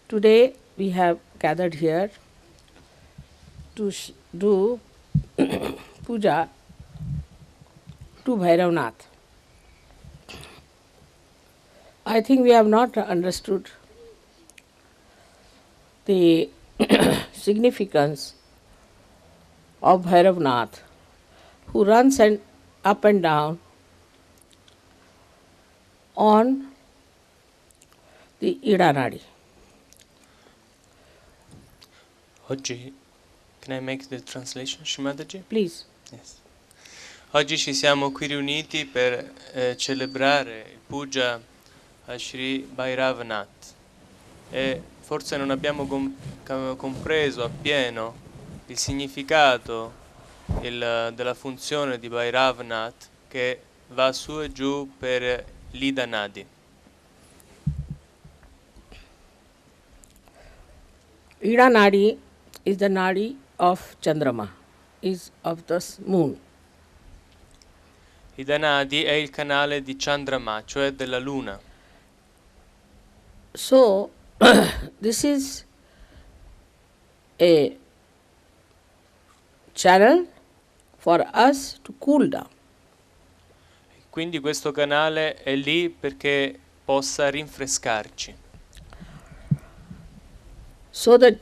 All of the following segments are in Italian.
Today we have gathered here to do puja to Bhairavnath. I think we have not understood the significance of Bhairavnath, who runs up and down on the Ida Nadi. Oggi, can I make the translation, Shrimadaji? Please. Yes. Oggi ci siamo qui riuniti per celebrare il puja a Sri Bhairavnath e forse non abbiamo compreso appieno il significato della funzione di Bhairavnath che va su e giù per l'Ida Nadi. Ida Nadi is the Nadi of Chandrama, is of the moon. Ida Nadi è il canale di Chandrama, cioè della luna. So, this is a channel for us to cool down. Quindi questo canale è lì perché possa rinfrescarci. So the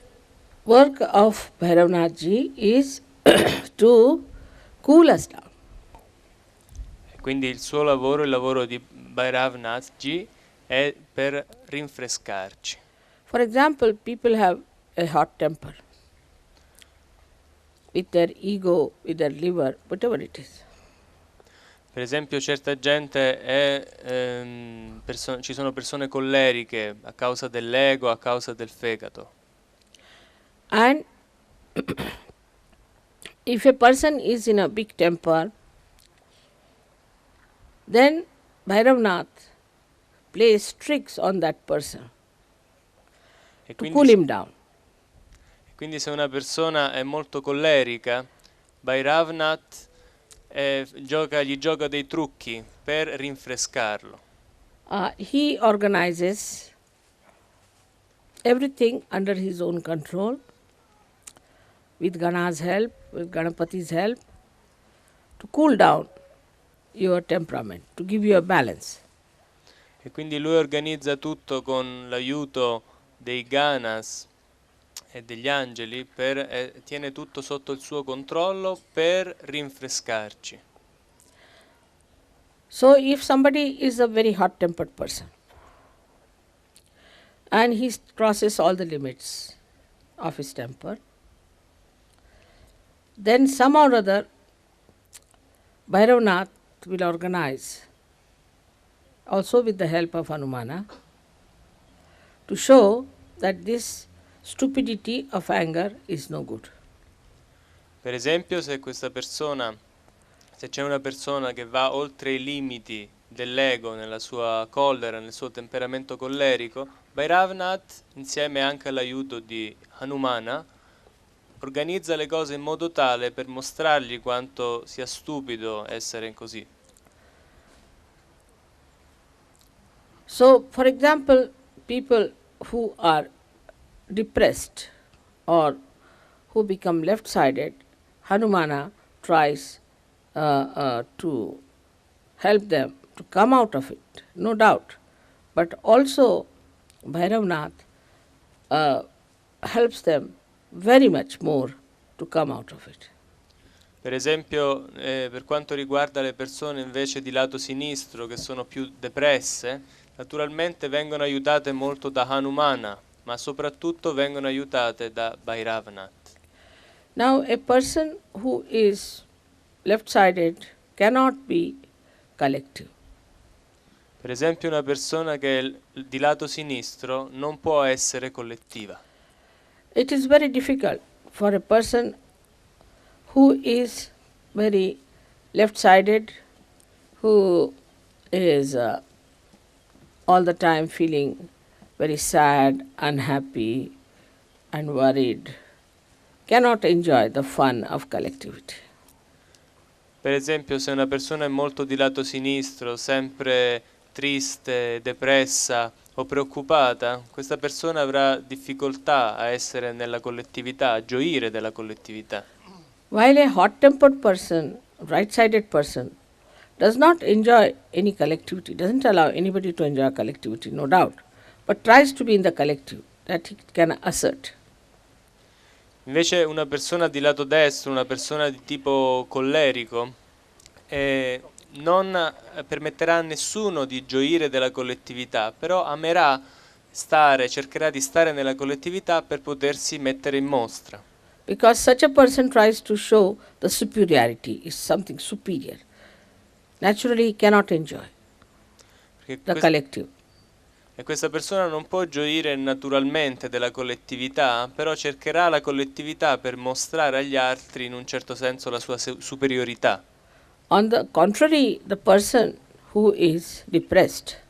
work of Bhairavnath ji is to cool us down. Quindi il suo lavoro, il lavoro di Bhairavnath ji, è per rinfrescarci. For example, people have a hot temper with their ego, with their liver, whatever it is. Per esempio, certa gente ci sono persone colleriche a causa dell'ego, a causa del fegato. And if a person is in a big temper, then Bhairavnath plays tricks on that person to cool him down. Quindi se una persona è molto collerica, Bhairavnath gli gioca dei trucchi per rinfrescarlo. He organizes everything under his own control, with Gana's help, with Ganapati's help, to cool down your temperament, to give you a balance. E quindi lui organizza tutto con l'aiuto dei Ganas e degli angeli, tiene tutto sotto il suo controllo per rinfrescarci. So if somebody is a very hot-tempered person and he crosses all the limits of his temper, then somehow or other Bhairavnath will organize, also with the help of Hanumana, to show that this stupidity of anger is no good. Per esempio, se c'è una persona che va oltre i limiti dell'ego nella sua collera, nel suo temperamento collerico, Bhairavnath, insieme anche all'aiuto di Hanumana, organizza le cose in modo tale per mostrargli quanto sia stupido essere così. So, for example, people who are depressed or who become left-sided, Hanumana tries to help them to come out of it, no doubt. But also Bhairavnath helps them very much more to come out of it. Per esempio, per quanto riguarda le persone invece di lato sinistro che sono più depresse, naturalmente vengono aiutate molto da Hanumana, ma soprattutto vengono aiutate da Bhairavnath. Now, a person who is left-sided cannot be collective. Per esempio, una persona che è di lato sinistro non può essere collettiva. It is very difficult for a person who is very left-sided, who is all the time feeling very sad, unhappy and worried, cannot enjoy the fun of collectivity. Per esempio, se una persona è molto di lato sinistro, sempre triste, depressa, o preoccupata, questa persona avrà difficoltà a essere nella collettività, a gioire della collettività. While a hot-tempered person, right-sided person, does not enjoy any collectivity, doesn't allow anybody to enjoy collectivity, no doubt, but tries to be in the collective, that he can assert. Invece una persona di lato destro, una persona di tipo collerico, non permetterà a nessuno di gioire della collettività, però amerà stare, cercherà di stare nella collettività per potersi mettere in mostra. Because such a person tries to show the superiority, is something superior. Naturally, he cannot enjoy Perché the collective. e questa persona non può gioire naturalmente della collettività, però cercherà la collettività per mostrare agli altri in un certo senso la sua superiorità. On the contrary, the person who is depressed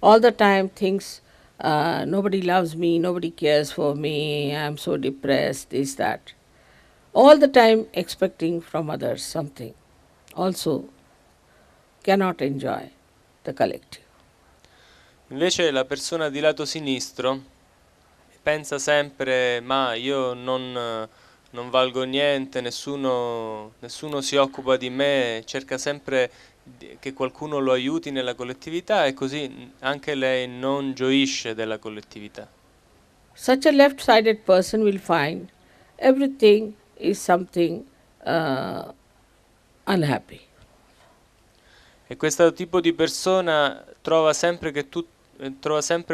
all the time thinks, nobody loves me, nobody cares for me, I am so depressed, this, that. All the time expecting from others something, also cannot enjoy the collective. Invece la persona di lato sinistro pensa sempre, ma io non valgo niente, nessuno si occupa di me, cerca sempre che qualcuno lo aiuti nella collettività e così anche lei non gioisce della collettività. Such a left-sided person will find everything is something unhappy. E questo tipo di persona trova sempre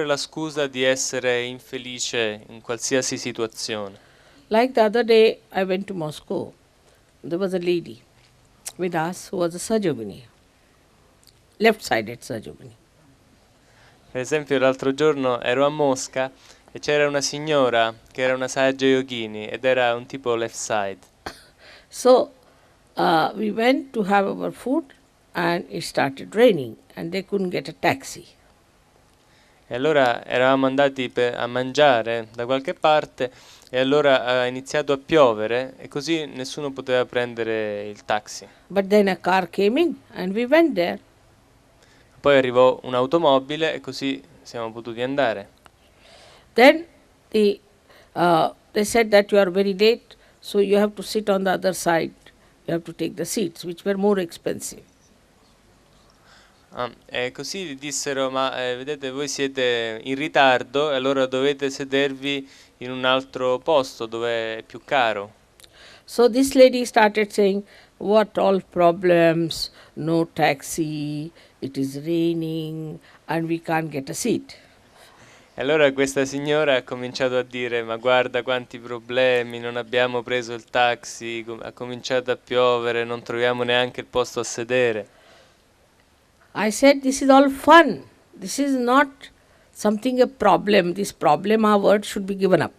la scusa di essere infelice in qualsiasi situazione. Like the other day, I went to Moscow. There was a lady with us who was a Sajogini, left-sided Sajogini. Per esempio l'altro giorno ero a Mosca e c'era una signora che era una Sahaja Yogini ed era un tipo left side. So we went to have our food and it started raining and they couldn't get a taxi. E allora eravamo andati a mangiare da qualche parte e allora ha iniziato a piovere e così nessuno poteva prendere il taxi. But then a car came in and we went there. Poi arrivò un'automobile e così siamo potuti andare. Then they said that you are very late, so you have to sit on the other side. You have to take the seats, which were more expensive. E così dissero, ma vedete voi siete in ritardo e allora dovete sedervi in un altro posto dove è più caro. So this lady started saying, what all problems, no taxi, it is raining and we can't get a seat. E allora questa signora ha cominciato a dire, ma guarda quanti problemi, non abbiamo preso il taxi, ha cominciato a piovere, non troviamo neanche il posto a sedere. I said, this is all fun. This is not something a problem. This problem, our word should be given up.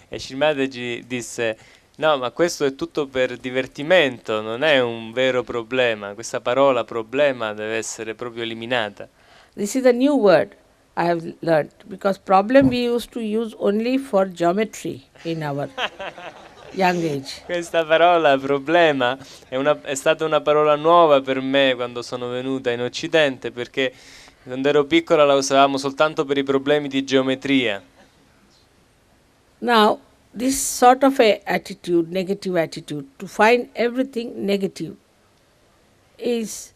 E Shrimadaji disse, no, ma questo è tutto per divertimento, non è un vero problema, questa parola problema deve essere proprio eliminata. This is a new word I have learnt, because problem we used to use only for geometry in our young age. Questa parola problema è stata una parola nuova per me quando sono venuta in Occidente, perché quando ero piccola la usavamo soltanto per i problemi di geometria. Now, this sort of a attitude, negative attitude, to find everything negative, is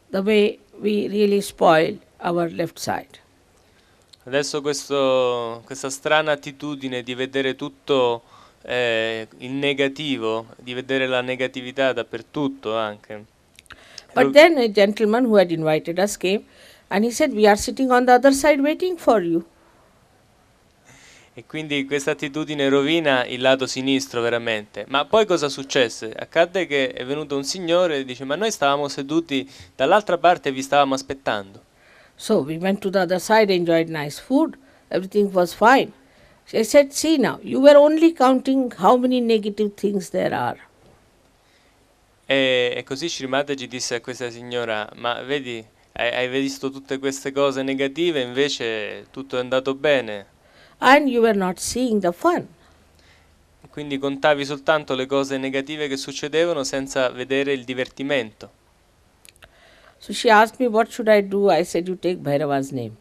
the way we really spoil our left side. Adesso questa strana attitudine di vedere tutto il negativo, di vedere la negatività dappertutto anche. But then a gentleman who had invited us came and he said, we are sitting on the other side waiting for you. E quindi questa attitudine rovina il lato sinistro veramente. Ma poi cosa successe? Accadde che è venuto un signore e dice, ma noi stavamo seduti dall'altra parte e vi stavamo aspettando. So we went to the other side, enjoyed nice food, everything was fine. I said, see now, you were only counting how many negative things there are. E così Shrimadaji disse a questa signora, ma vedi, hai visto tutte queste cose negative, invece tutto è andato bene. And you were not seeing the fun. Quindi contavi soltanto le cose negative che succedevano senza vedere il divertimento. So she asked me, what should I do? I said, you take Bhairava's name.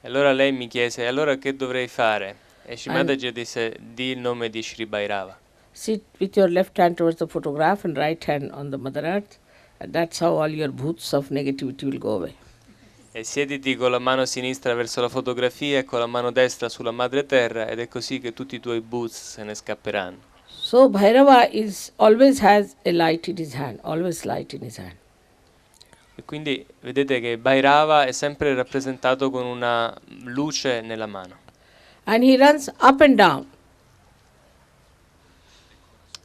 E allora lei mi chiese, allora che dovrei fare? E Shri And- Mataji disse, di il nome di Shri Bhairava. Sit with your left hand towards the photograph and right hand on the Mother Earth. And that's how all your bhoots of negativity will go away. E siediti con la mano sinistra verso la fotografia e con la mano destra sulla madre terra ed è così che tutti i tuoi boots se ne scapperanno. So Bhairava always has a light in his hand, always light in his hand. E quindi vedete che Bhairava è sempre rappresentato con una luce nella mano. And he runs up and down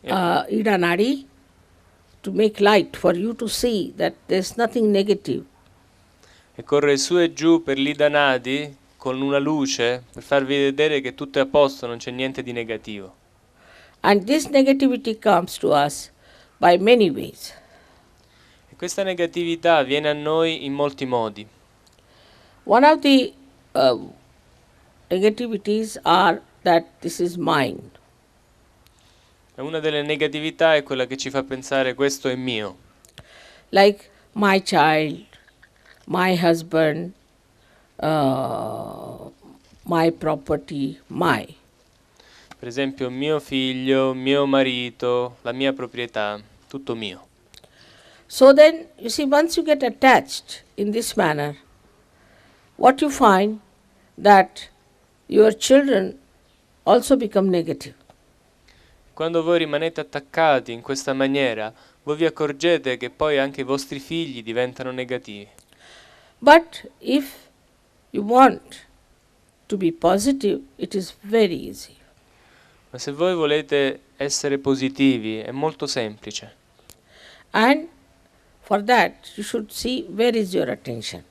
E, Ida Nadi to make light for you to see that there's nothing negative. e corre su e giù per l'Ida Nadi con una luce per farvi vedere che tutto è a posto, non c'è niente di negativo. And this negativity comes to us by many ways. E questa negatività viene a noi in molti modi. One of the negativities are that this is mine. E una delle negatività è quella che ci fa pensare questo è mio. Like my child, my husband, my property, my. Per esempio mio figlio, mio marito, la mia proprietà, tutto mio. So then, you see, once you get attached in this manner, what you find that your children also become negative. Quando voi rimanete attaccati in questa maniera, voi vi accorgete che poi anche i vostri figli diventano negativi. But if you want to be positive, it is very easy. Ma se voi volete essere positivi, è molto semplice. And for that, you should see where is your attention.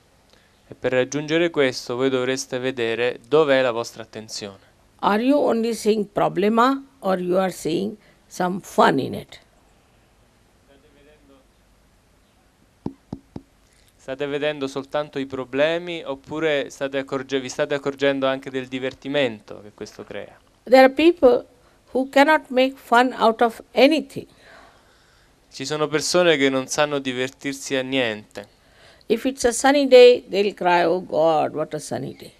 E per raggiungere questo voi dovreste vedere dov'è la vostra attenzione. Are you only seeing problema or you are seeing some fun in it? State vedendo soltanto i problemi oppure vi state accorgendo anche del divertimento che questo crea? There are people who cannot make fun out of anything. Ci sono persone che non sanno divertirsi a niente. If it's a sunny day, they'll cry, oh God, what a sunny day.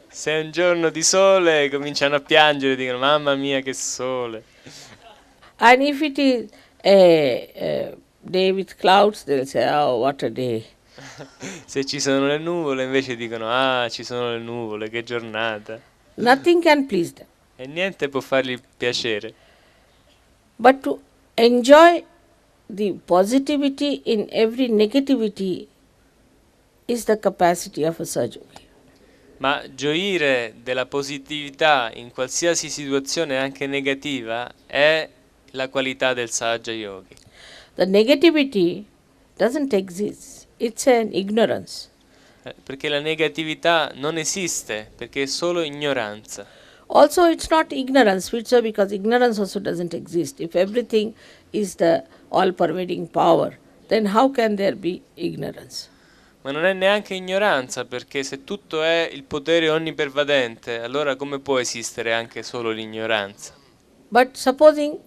Se è un giorno di sole cominciano a piangere e dicono mamma mia che sole. And if it is a day with clouds, they'll say, oh, what a day. Se ci sono le nuvole invece dicono ah ci sono le nuvole, che giornata. Nothing can please them. E niente può fargli piacere. But to enjoy the positivity in every negativity is the capacity of a Sahaja-yogi. Ma gioire della positività in qualsiasi situazione anche negativa è la qualità del Sahaja Yogi. The negativity doesn't exist. It's an ignorance. Perché la negatività non esiste, perché è solo ignoranza. Also, it's not ignorance, because ignorance also doesn't exist. If everything is the all-pervading power, then how can there be ignorance? Ma non è neanche ignoranza, perché se tutto è il potere onnipervadente, allora come può esistere anche solo l'ignoranza? But supposing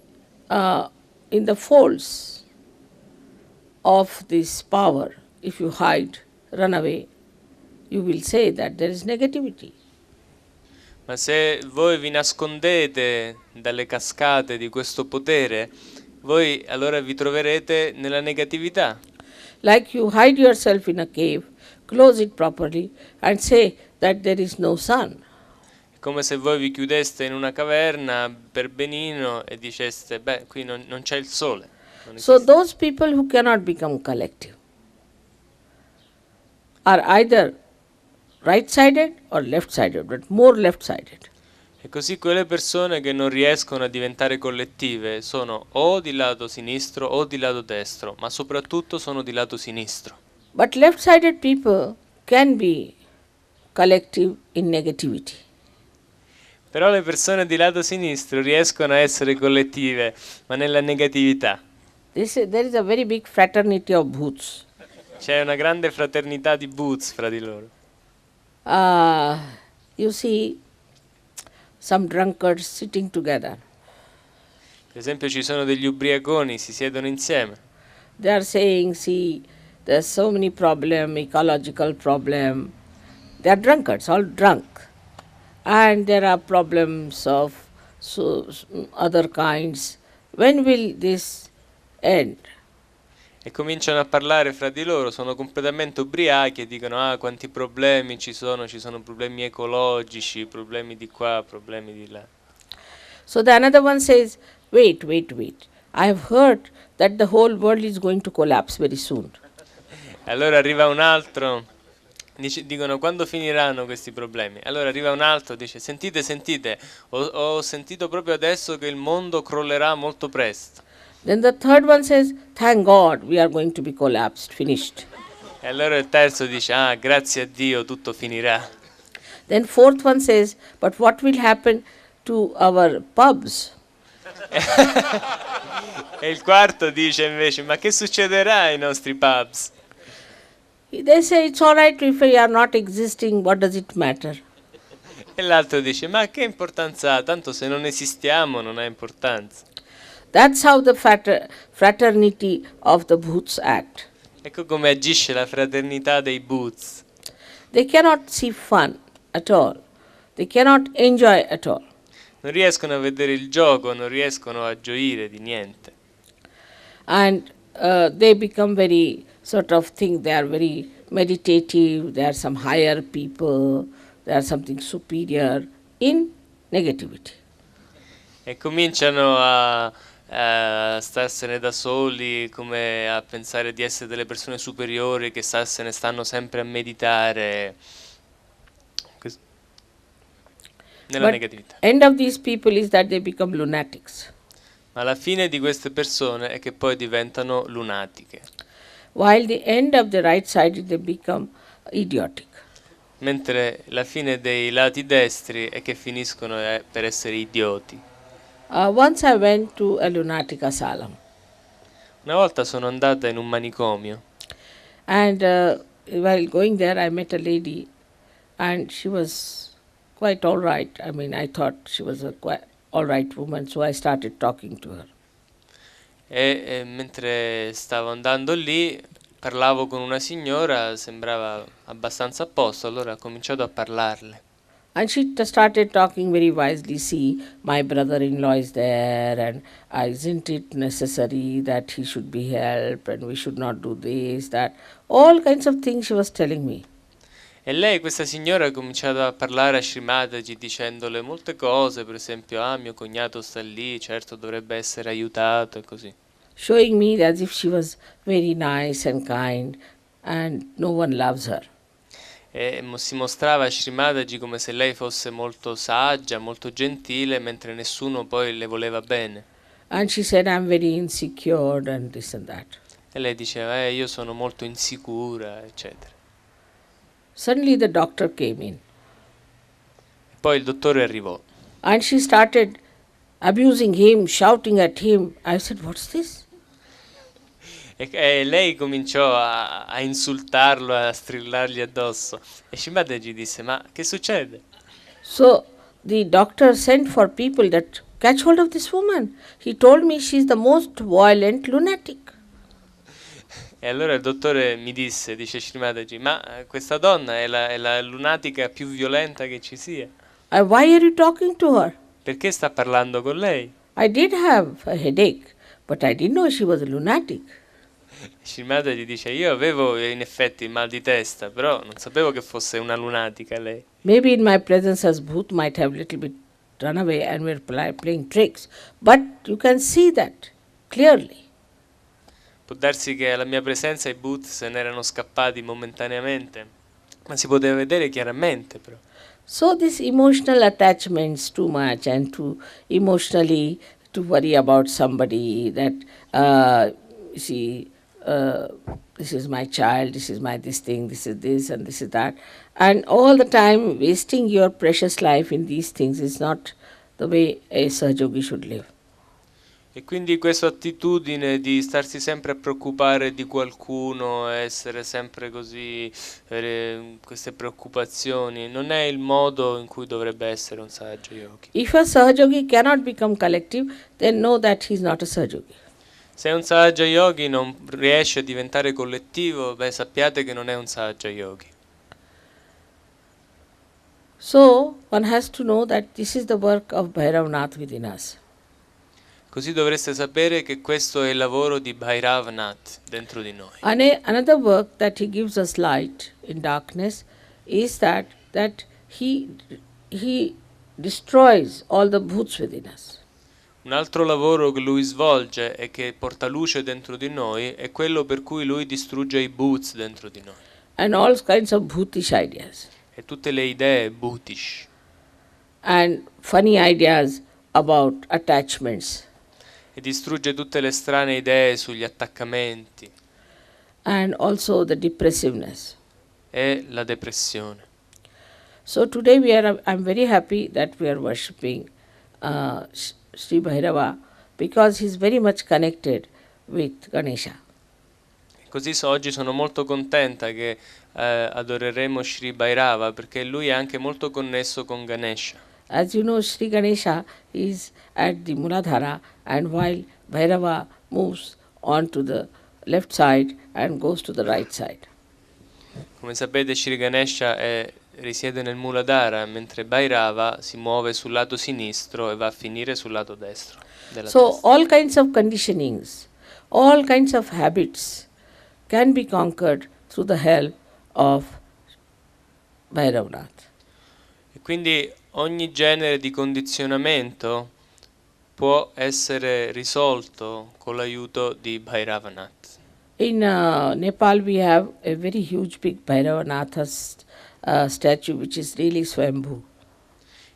in the folds of this power, if you hide, run away, you will say that there is negativity. Ma se voi vi nascondete dalle cascate di questo potere, voi allora vi troverete nella negatività. Like you hide yourself in a cave, close it properly and say that there is no sun. È come se voi vi chiudeste in una caverna per benino e diceste, beh, qui non c'è il sole. So those people who cannot become collective are either right-sided or left-sided, but more left-sided. E così quelle persone che non riescono a diventare collettive sono o di lato sinistro o di lato destro, ma soprattutto sono di lato sinistro. But left-sided people can be collective in negativity. Però le persone di lato sinistro riescono a essere collettive, ma nella negatività. There is a very big fraternity of bhoots. C'è una grande fraternità di boots fra di loro. You see some drunkards sitting together. Per esempio ci sono degli ubriaconi, si siedono insieme. They are saying, see, there's so many problem, ecological problem. They are drunkards, all drunk. And there are problems of other kinds. When will this end? E cominciano a parlare fra di loro, sono completamente ubriachi e dicono: ah, quanti problemi ci sono problemi ecologici, problemi di qua, problemi di là. So the another one says, wait. I have heard that the whole world is going to collapse very soon. Allora arriva un altro, dicono: quando finiranno questi problemi? Allora arriva un altro, dice: sentite, ho sentito proprio adesso che il mondo crollerà molto presto. Then the third one says, thank God we are going to be collapsed, finished. E allora il terzo dice: ah, grazie a Dio tutto finirà. Then fourth one says, but what will happen to our pubs? E il quarto dice invece: ma che succederà ai nostri pubs? They say it's all right if we are not existing, what does it matter? E l'altro dice: ma che importanza ha? Tanto se non esistiamo non ha importanza. That's how the fraternity of the Bhoots act. Ecco come agisce la fraternità dei Bhoots. They cannot see fun at all. They cannot enjoy at all. Non riescono a vedere il gioco, non riescono a gioire di niente. And they become very think they are very meditative, they are some higher people, they are something superior in negativity. E cominciano a starsene da soli, come a pensare di essere delle persone superiori che se ne stanno sempre a meditare nella negatività. End of these people is that they become lunatics. Ma la fine di queste persone è che poi diventano lunatiche. While the end of the right side they become idiotic. Mentre la fine dei lati destri è che finiscono per essere idioti. Once I went to a lunatic asylum. Una volta sono andata in un manicomio. And while going there I met a lady and she was quite all right. I mean, I thought she was a quite all right woman, so I started talking to her. E mentre stavo andando lì parlavo con una signora, sembrava abbastanza a posto, allora ho cominciato a parlarle. And she started talking very wisely. See, my brother-in-law is there, and isn't it necessary that he should be helped, and we should not do this, that, all kinds of things she was telling me. E lei, questa signora, ha cominciato a parlare a Srimataji dicendole molte cose, per esempio: ah, mio cognato sta lì, certo dovrebbe essere aiutato e così. Showing me as if she was very nice and kind, and no one loves her. E si mostrava a Srimataji come se lei fosse molto saggia, molto gentile, mentre nessuno poi le voleva bene. And she said, I'm very insecure and this and that. E lei diceva: io sono molto insicura, eccetera. Suddenly the doctor came in. E poi il dottore arrivò. And she started abusing him, shouting at him. I said, what's this? E lei cominciò a insultarlo, a strillargli addosso. E Srimataji disse: ma che succede? So the doctor sent for people that catch hold of this woman. He told me she's the most violent lunatic. E allora il dottore mi dice Srimataji: ma questa donna è la lunatica più violenta che ci sia. Why are you talking to her? Perché sta parlando con lei? I did have a headache, but I didn't know she was a lunatic. Srimataji dice: io avevo in effetti il mal di testa, però non sapevo che fosse una lunatica lei. Maybe in my presence as Bhoot might have little bit run away and were playing tricks, but you can see that clearly. Può darsi che alla mia presenza i Bhoot se ne erano scappati momentaneamente, ma si poteva vedere chiaramente però. So this emotional attachments too much and to emotionally to worry about somebody that this is my child, this is my this thing, this is this and this is that, and all the time wasting your precious life in these things is not the way a Sahajogi should live. E quindi questa attitudine di starsi sempre a preoccupare di qualcuno, essere sempre così, avere queste preoccupazioni, non è il modo in cui dovrebbe essere un Sahaja Yogi. If a Sahajogi cannot become collective, then know that he is not a Sahajogi. Se un Sahaja Yogi non riesce a diventare collettivo, beh, sappiate che non è un Sahaja Yogi. So one has to know that this is the work of Bhairavanath within us. Così dovreste sapere che questo è il lavoro di Bhairavanath dentro di noi. And another work that he gives us light in darkness is that he destroys all the bhuts within us. Un altro lavoro che lui svolge e che porta luce dentro di noi è quello per cui lui distrugge i bhuts dentro di noi. And all kinds of bhutish ideas. E tutte le idee bhutish. And funny ideas about attachments. E distrugge tutte le strane idee sugli attaccamenti. And also the depressiveness. E la depressione. So today I'm very happy that we are worshipping Sri Bhairava because he is very much connected with Ganesha. Così oggi sono molto contenta che adoreremo Sri Bhairava perché lui è anche molto connesso con Ganesha. As you know, Sri Ganesha is at the Muladhara, and while Bhairava moves on to the left side and goes to the right side. Come sapete, Sri Ganesha risiede nel Muladhara, mentre Bhairava si muove sul lato sinistro e va a finire sul lato destro della So testa. all kinds of conditionings, all kinds of habits can be conquered through the help of Bhairavanath. E quindi ogni genere di condizionamento può essere risolto con l'aiuto di Bhairavanath. In Nepal we have a very huge big Bhairavanath statue which is really Swambhu.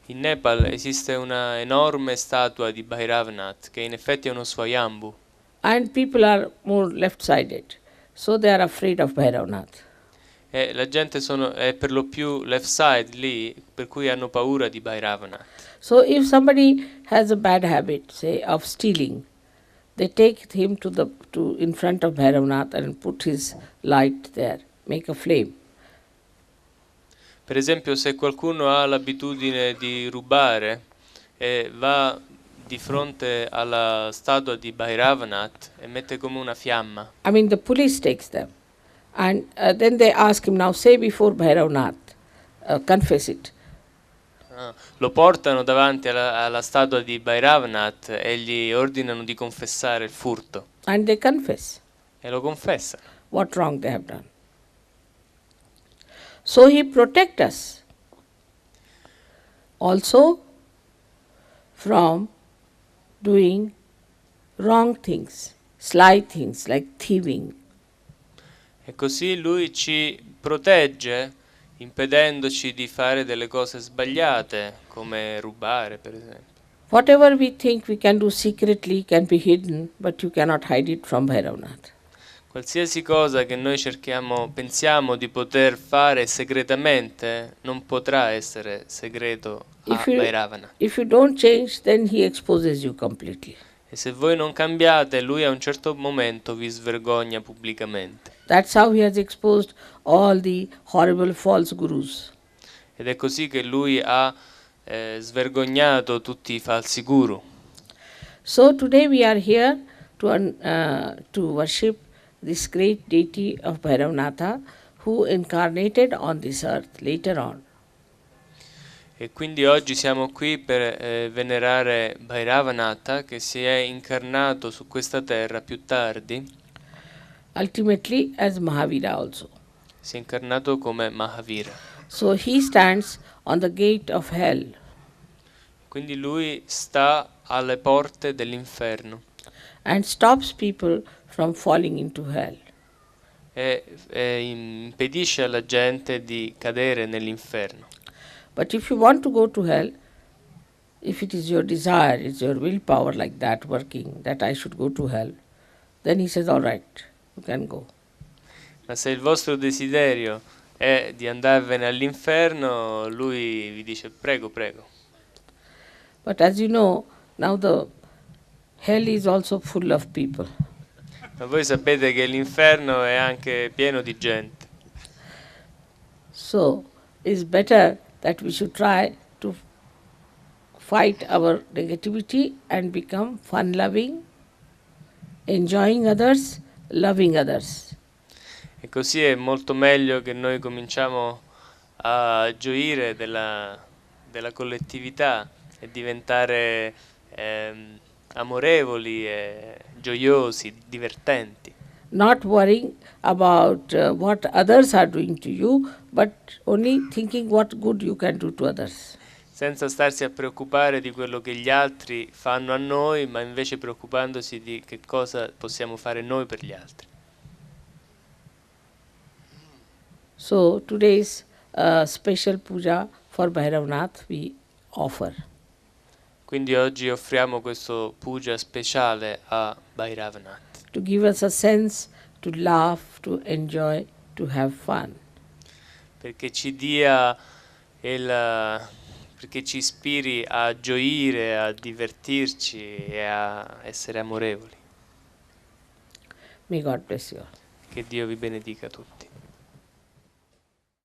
In Nepal esiste una enorme statua di Bhairavanath che in effetti è uno Swayambhu. And people are more left-sided, so they are afraid of Bhairavanath. E la gente è per lo più left side lì, per cui hanno paura di Bhairavanath. So if somebody has a bad habit, say of stealing, they take him to in front of Bhairavanath and put his light there, make a flame. Per esempio, se qualcuno ha l'abitudine di rubare e va di fronte alla statua di Bhairavanath e mette come una fiamma. I mean, the police takes them, and then they ask him, now say before Bhairavanath, confess it. Lo portano davanti alla statua di Bhairavanath e gli ordinano di confessare il furto. And they confess E lo confessa. what wrong they have done. So he protects us also from doing wrong things, sly things like thieving. E così lui ci protegge impedendoci di fare delle cose sbagliate, come rubare, per esempio. Whatever we think we can do secretly can be hidden, but you cannot hide it from Bhairavanath. Qualsiasi cosa che noi pensiamo di poter fare segretamente, non potrà essere segreto a Bhairavanath. If you don't change, then he exposes you completely. E se voi non cambiate, lui a un certo momento vi svergogna pubblicamente. That's how he has exposed all the horrible false gurus. Ed è così che lui ha svergognato tutti i falsi guru. So today we are here to worship this great deity of Bhairavanatha who incarnated on this earth later on. E quindi oggi siamo qui per venerare Bhairavanatha che si è incarnato su questa terra più tardi. Ultimately as Mahavira also. Si è incarnato come Mahavira. So he stands on the gate of hell. Quindi lui sta alle porte dell'inferno. And stops people from falling into hell. E impedisce alla gente di cadere nell'inferno. But if you want to go to hell, if it is your desire, it's your willpower like that working, that I should go to hell, then he says, all right, you can go. Ma se il vostro desiderio è di andarvene all'inferno, lui vi dice prego, prego. But as you know, now the hell is also full of people. Ma voi sapete che l'inferno è anche pieno di gente. So it's better that we should try to fight our negativity and become fun-loving enjoying others, loving others. E così è molto meglio che noi cominciamo a gioire della collettività e diventare amorevoli e gioiosi, divertenti. Not worrying about what others are doing to you, but only thinking what good you can do to others. Senza starsi a preoccupare di quello che gli altri fanno a noi, ma invece preoccupandosi di che cosa possiamo fare noi per gli altri. So today's special puja for Bhairavnath we offer. Quindi oggi offriamo questo puja speciale a Bhairavnath, To give us a sense to laugh, to enjoy, to have fun. perché ci dia perché ci ispiri a gioire, a divertirci e a essere amorevoli. May God bless you all. Che Dio vi benedica tutti.